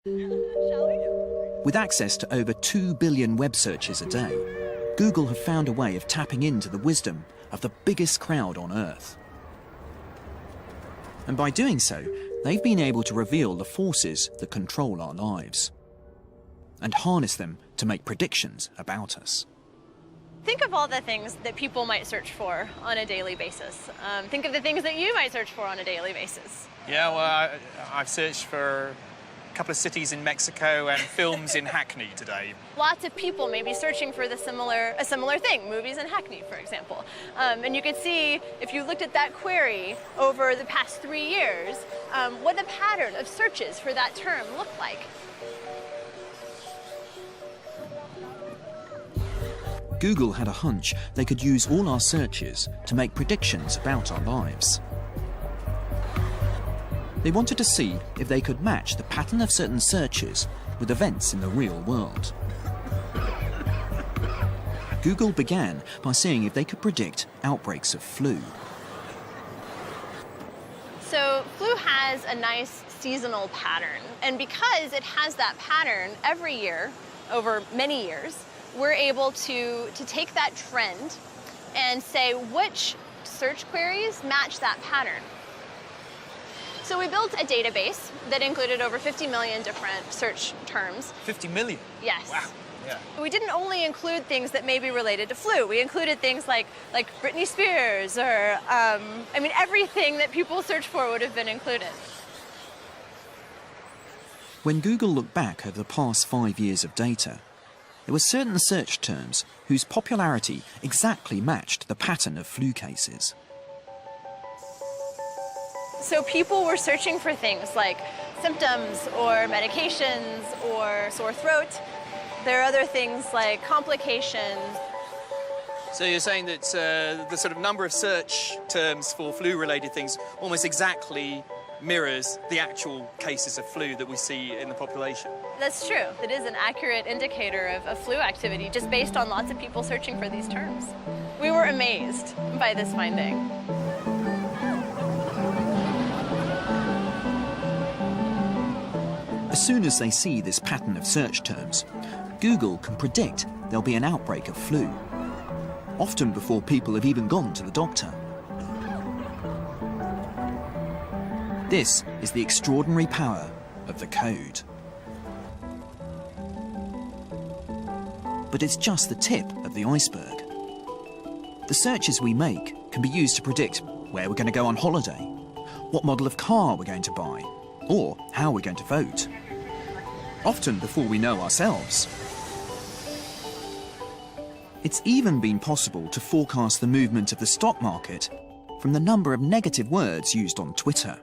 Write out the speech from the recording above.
With access to over 2 billion web searches a day, Google have found a way of tapping into the wisdom of the biggest crowd on Earth. And by doing so, they've been able to reveal the forces that control our lives and harness them to make predictions about us. Think of all the things that people might search for on a daily basis. Think of the things that you might search for on a daily basis. Yeah, well, I've searched for a couple of cities in Mexico and films in Hackney today. Lots of people may be searching for a similar thing, movies in Hackney, for example. And you could see, if you looked at that query over the past 3 years, what the pattern of searches for that term looked like. Google had a hunch they could use all our searches to make predictions about our lives. They wanted to see if they could match the pattern of certain searches with events in the real world. Google began by seeing if they could predict outbreaks of flu. So flu has a nice seasonal pattern, and because it has that pattern every year, over many years, we're able to take that trend and say which search queries match that pattern. So we built a database that included over 50 million different search terms. 50 million? Yes. Wow. Yeah. We didn't only include things that may be related to flu. We included things like Britney Spears or, everything that people search for would have been included. When Google looked back over the past 5 years of data, there were certain search terms whose popularity exactly matched the pattern of flu cases. So people were searching for things like symptoms or medications or sore throat. There are other things like complications. So you're saying that the sort of number of search terms for flu-related things almost exactly mirrors the actual cases of flu that we see in the population? That's true. It is an accurate indicator of flu activity just based on lots of people searching for these terms. We were amazed by this finding. As soon as they see this pattern of search terms, Google can predict there'll be an outbreak of flu, often before people have even gone to the doctor. This is the extraordinary power of the code. But it's just the tip of the iceberg. The searches we make can be used to predict where we're going to go on holiday, what model of car we're going to buy, or how we're going to vote. Often before we know ourselves. It's even been possible to forecast the movement of the stock market from the number of negative words used on Twitter.